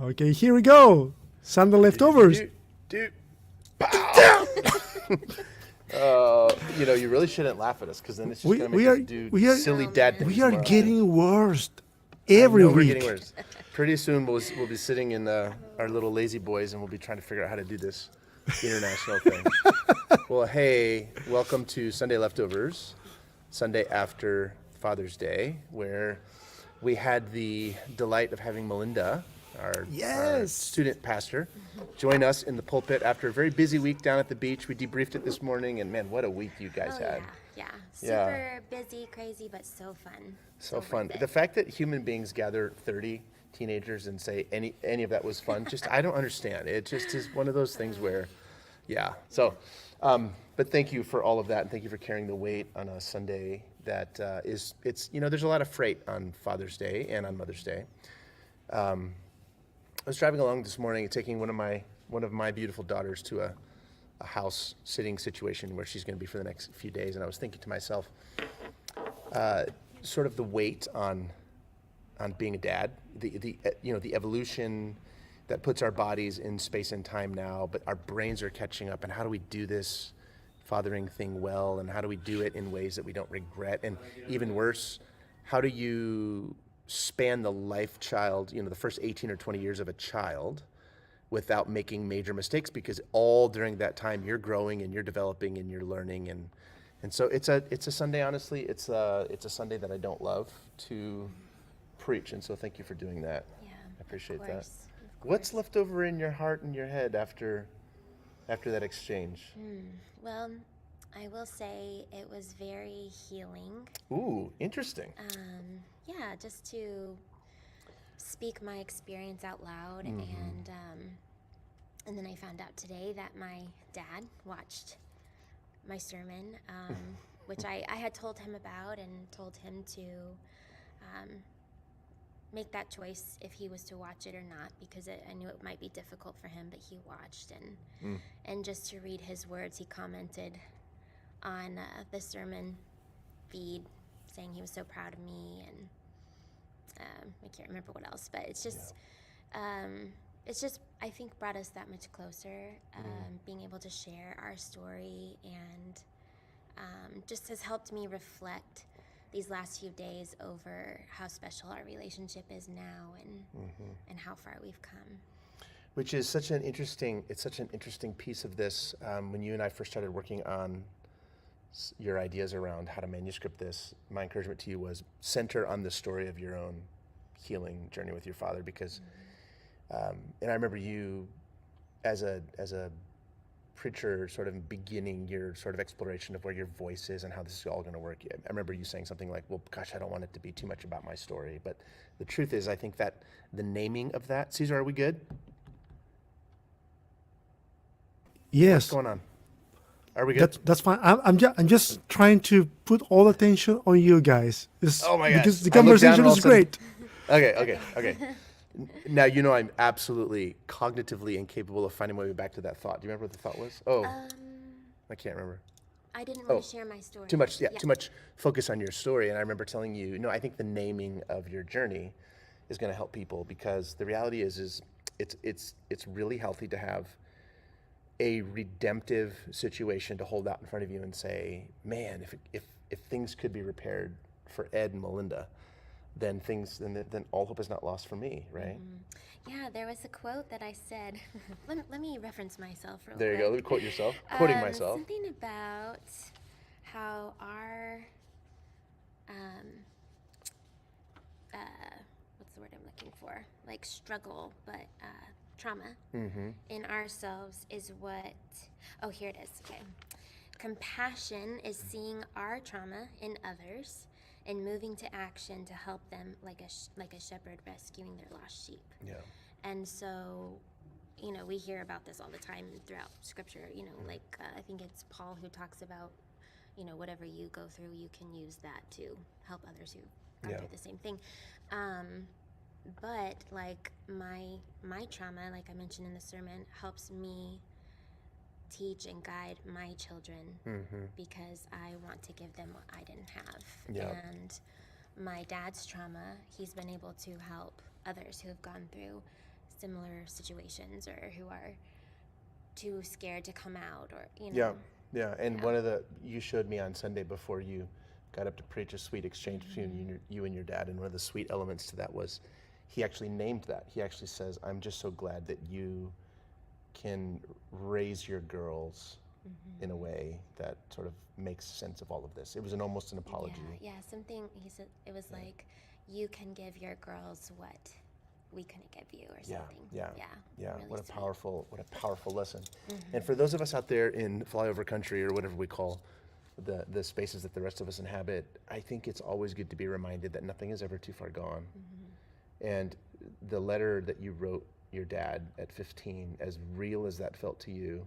Okay, here we go. Sunday leftovers. Dude. Pow! You really shouldn't laugh at us because then it's just going to make us do silly dad things. We are tomorrow. getting worse I every know week. We're getting worse. Pretty soon we'll be sitting in our little lazy boys and we'll be trying to figure out how to do this international thing. Well, hey, welcome to Sunday Leftovers, Sunday after Father's Day, where we had the delight of having Melinda, our student pastor, join us in the pulpit after a very busy week down at the beach. We debriefed it this morning, and man, what a week you guys had. Yeah. Super busy, crazy, but so fun. So fun. The fact that human beings gather 30 teenagers and say any of that was fun, I don't understand. It just is one of those things where, yeah. So, but thank you for all of that, and thank you for carrying the weight on a Sunday that there's a lot of freight on Father's Day and on Mother's Day. I was driving along this morning, taking one of my beautiful daughters to a house sitting situation where she's going to be for the next few days, and I was thinking to myself, sort of the weight on being a dad, the evolution that puts our bodies in space and time now, but our brains are catching up, and how do we do this fathering thing well, and how do we do it in ways that we don't regret, and even worse, how do you span the life child, the first 18 or 20 years of a child without making major mistakes, because all during that time you're growing and you're developing and you're learning, and so it's a Sunday, honestly, it's a Sunday that I don't love to preach, and so thank you for doing that. Yeah, I appreciate that. Of course. What's left over in your heart and your head after that exchange? Well, I will say it was very healing. Ooh, interesting. Yeah, just to speak my experience out loud, and then I found out today that my dad watched my sermon, which I had told him about and told him to make that choice if he was to watch it or not, because I knew it might be difficult for him, but he watched, and just to read his words, he commented on the sermon feed saying he was so proud of me, and I can't remember what else, but it's just I think brought us that much closer, being able to share our story, and just has helped me reflect these last few days over how special our relationship is now, and how far we've come. Which is such an interesting piece of this. When you and I first started working on your ideas around how to manuscript this, my encouragement to you was center on the story of your own healing journey with your father, because and I remember you as a preacher sort of beginning your sort of exploration of where your voice is and how this is all going to work. I remember you saying something like, well, gosh, I don't want it to be too much about my story, but the truth is I think that the naming of that, Caesar, are we good? Yes. What's going on? Are we good? That's fine. I'm just trying to put all the attention on you guys. Oh my gosh. Because the conversation is great. Okay. Now, I'm absolutely cognitively incapable of finding my way back to that thought. Do you remember what the thought was? I can't remember. I didn't want to share my story. Too much focus on your story. And I remember telling you, no, I think the naming of your journey is going to help people, because the reality is it's really healthy to have a redemptive situation to hold out in front of you and say, man, if things could be repaired for Ed and Melinda, then all hope is not lost for me, right? Yeah, there was a quote that I said. let me reference myself real quick. There you go. Let me quote yourself. Quoting myself. Something about how our what's the word I'm looking for? Like struggle, but trauma in ourselves is what. Oh, here it is. Okay. Compassion is seeing our trauma in others and moving to action to help them, like a shepherd rescuing their lost sheep. Yeah. And so, we hear about this all the time throughout Scripture. Like I think it's Paul who talks about, whatever you go through, you can use that to help others who go through the same thing. But like my trauma, like I mentioned in the sermon, helps me teach and guide my children because I want to give them what I didn't have. Yeah. And my dad's trauma, he's been able to help others who have gone through similar situations or who are too scared to come out, or Yeah. And one of you showed me on Sunday before you got up to preach a sweet exchange between you and your dad, and one of the sweet elements to that was he actually named that. He actually says, "I'm just so glad that you can raise your girls in a way that sort of makes sense of all of this." It was almost an apology. Yeah, something he said. It was like, you can give your girls what we couldn't give you, or something. Yeah. Really What a sweet. powerful lesson. And for those of us out there in flyover country, or whatever we call the spaces that the rest of us inhabit, I think it's always good to be reminded that nothing is ever too far gone. And the letter that you wrote your dad at 15, as real as that felt to you,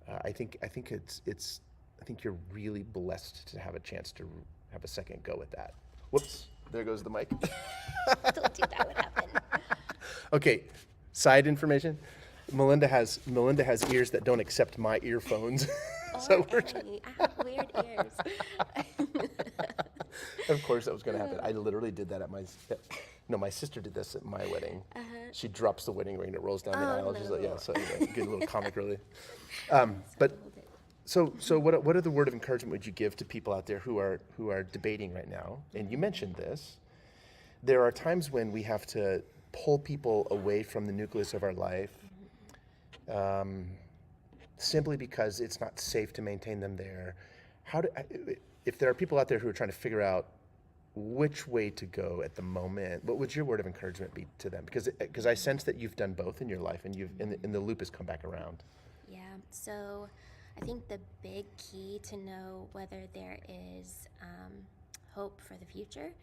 I think you're really blessed to have a chance to have a second go at that. Whoops, there goes the mic. Told you that would happen. Okay, side information. Melinda has ears that don't accept my earphones. So we're I have weird ears. Of course that was going to happen. I literally did that at my sister did this at my wedding. She drops the wedding ring, it rolls down the aisle. She's like, yeah, so anyway, good little comic relief. But so what other word of encouragement would you give to people out there who are debating right now? And you mentioned this. There are times when we have to pull people away from the nucleus of our life, simply because it's not safe to maintain them there. If there are people out there who are trying to figure out which way to go at the moment, what would your word of encouragement be to them? Because I sense that you've done both in your life, and the loop has come back around. Yeah, so I think the big key to know whether there is hope for the future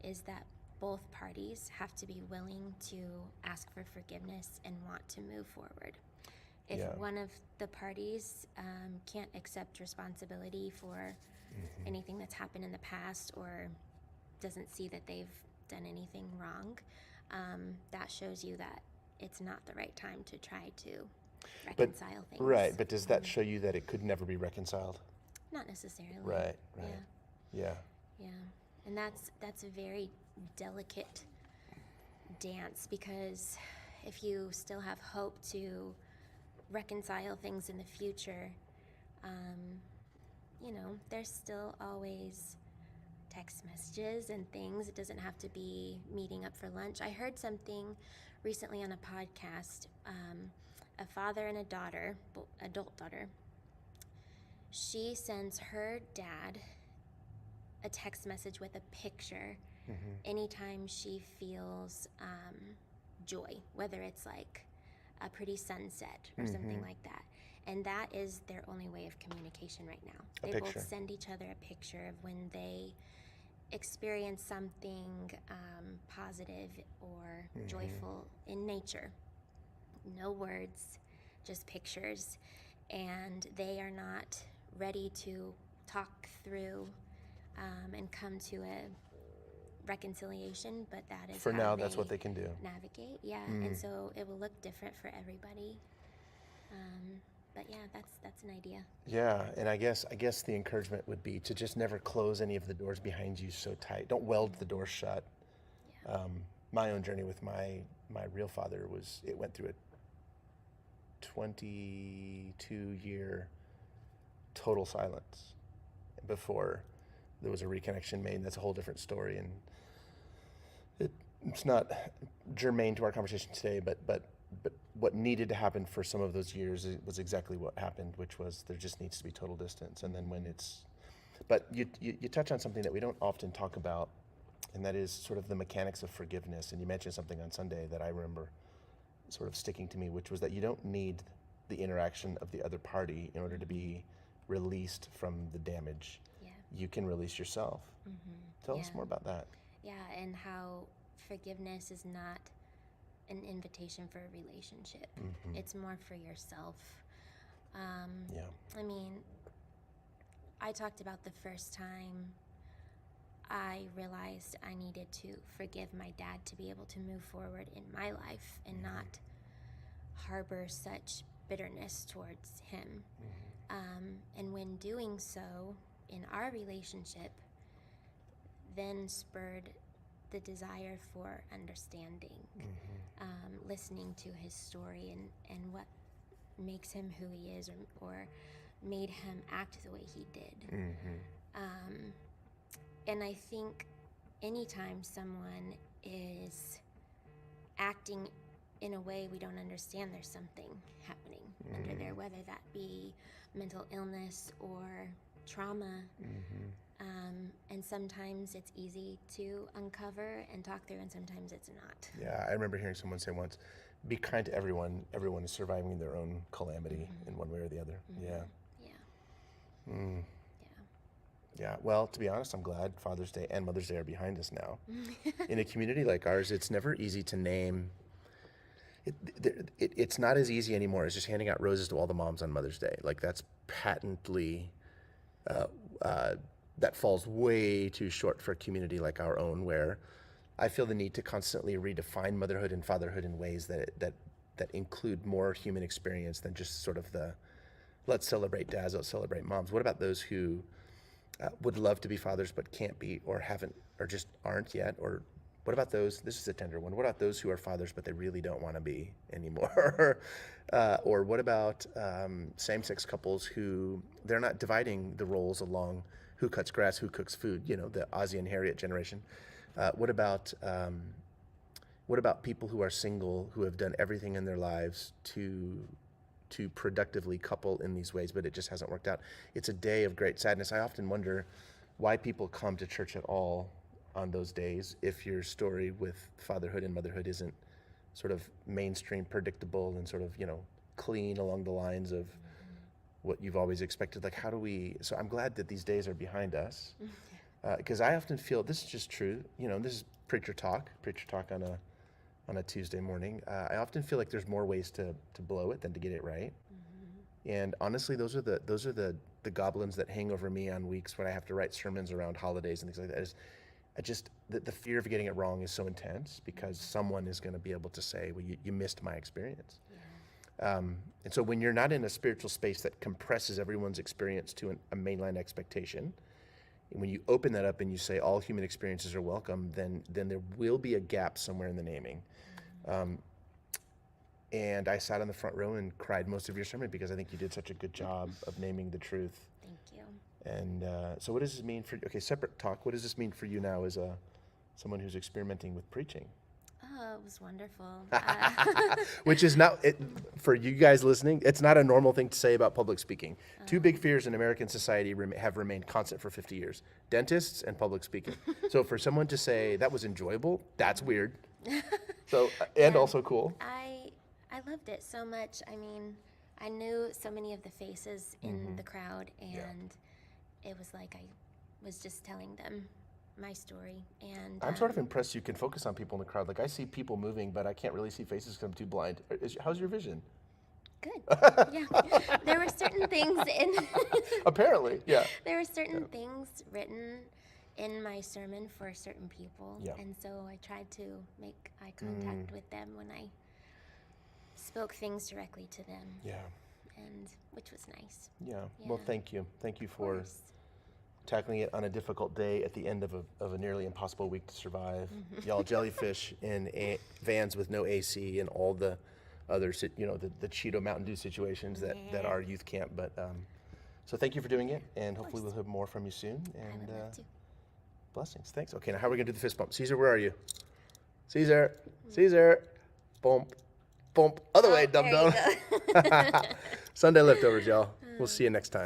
is that both parties have to be willing to ask for forgiveness and want to move forward. If one of the parties can't accept responsibility for anything that's happened in the past, or doesn't see that they've done anything wrong, that shows you that it's not the right time to try to reconcile things. Right, but does that show you that it could never be reconciled? Not necessarily. Right. Yeah. And that's a very delicate dance, because if you still have hope to reconcile things in the future, there's still always text messages and things. It doesn't have to be meeting up for lunch. I heard something recently on a podcast, a father and a daughter, adult daughter. She sends her dad a text message with a picture anytime she feels joy, whether it's like a pretty sunset or something like that. And that is their only way of communication right now. They both send each other a picture of when they experience something positive or joyful in nature. No words, just pictures. And they are not ready to talk through and come to a reconciliation, but that is for now. That's what they can do. Navigate, and so it will look different for everybody. But yeah, that's an idea. Yeah, and I guess the encouragement would be to just never close any of the doors behind you so tight. Don't weld the door shut. Yeah. My own journey with my real father went through a 22-year total silence before there was a reconnection made. And that's a whole different story, and it's not germane to our conversation today, but what needed to happen for some of those years was exactly what happened, which was there just needs to be total distance. And then but you touch on something that we don't often talk about, and that is sort of the mechanics of forgiveness. And you mentioned something on Sunday that I remember sort of sticking to me, which was that you don't need the interaction of the other party in order to be released from the damage. Yeah. You can release yourself. Tell us more about that. Yeah, and how forgiveness is not an invitation for a relationship. It's more for yourself. I mean, I talked about the first time I realized I needed to forgive my dad to be able to move forward in my life and not harbor such bitterness towards him. And when doing so in our relationship, then spurred the desire for understanding, listening to his story and what makes him who he is, or made him act the way he did. And I think anytime someone is acting in a way we don't understand, there's something happening under there, whether that be mental illness or trauma. And sometimes it's easy to uncover and talk through, and sometimes it's not. Yeah, I remember hearing someone say once, be kind to everyone. Everyone is surviving their own calamity in one way or the other. Yeah. Yeah, well, to be honest, I'm glad Father's Day and Mother's Day are behind us now. In a community like ours, it's never easy to name. It's not as easy anymore as just handing out roses to all the moms on Mother's Day. Like, that's patently, that falls way too short for a community like our own, where I feel the need to constantly redefine motherhood and fatherhood in ways that include more human experience than just sort of the, let's celebrate dads, let's celebrate moms. What about those who would love to be fathers but can't be, or haven't, or just aren't yet? Or what about those, this is a tender one, what about those who are fathers but they really don't want to be anymore? Or what about same-sex couples who, they're not dividing the roles along who cuts grass, who cooks food, you know, the Ozzie and Harriet generation. What about people who are single, who have done everything in their lives to productively couple in these ways, but it just hasn't worked out? It's a day of great sadness. I often wonder why people come to church at all on those days if your story with fatherhood and motherhood isn't sort of mainstream, predictable, and sort of, you know, clean along the lines of what you've always expected. Like, how do we, so I'm glad that these days are behind us, because I often feel, this is just true, you know, this is preacher talk on a Tuesday morning. I often feel like there's more ways to blow it than to get it right. And honestly, those are the goblins that hang over me on weeks when I have to write sermons around holidays and things like that. The fear of getting it wrong is so intense, because someone is going to be able to say, well, you missed my experience. And so when you're not in a spiritual space that compresses everyone's experience to a mainline expectation, and when you open that up and you say all human experiences are welcome, then there will be a gap somewhere in the naming. And I sat on the front row and cried most of your sermon because I think you did such a good job of naming the truth. Thank you. And so what does this mean for, okay, separate talk, what does this mean for you now as someone who's experimenting with preaching? Oh, it was wonderful. Which is not, for you guys listening, it's not a normal thing to say about public speaking. Two big fears in American society have remained constant for 50 years. Dentists and public speaking. So for someone to say that was enjoyable, that's weird. So, and also cool. I loved it so much. I mean, I knew so many of the faces in the crowd, and it was like I was just telling them my story. And I'm sort of impressed you can focus on people in the crowd. Like, I see people moving, but I can't really see faces because I'm too blind. How's your vision? Good. Yeah. There were certain things in Apparently, yeah. There were certain things written in my sermon for certain people. Yeah. And so I tried to make eye contact with them when I spoke things directly to them. Yeah. And which was nice. Yeah. Yeah. Well, thank you. Thank you Of for course. tackling it on a difficult day at the end of a nearly impossible week to survive. Y'all jellyfish in vans with no AC and all the other, you know, the Cheeto Mountain Dew situations that are youth camp. But so thank you for doing it, and hopefully we'll hear more from you soon. I And would love to. blessings. Thanks. Okay, now how are we gonna do the fist bump? Caesar, where are you? Caesar, Caesar, bump, bump. Other way, dum there you dum. Sunday leftovers, y'all. We'll see you next time.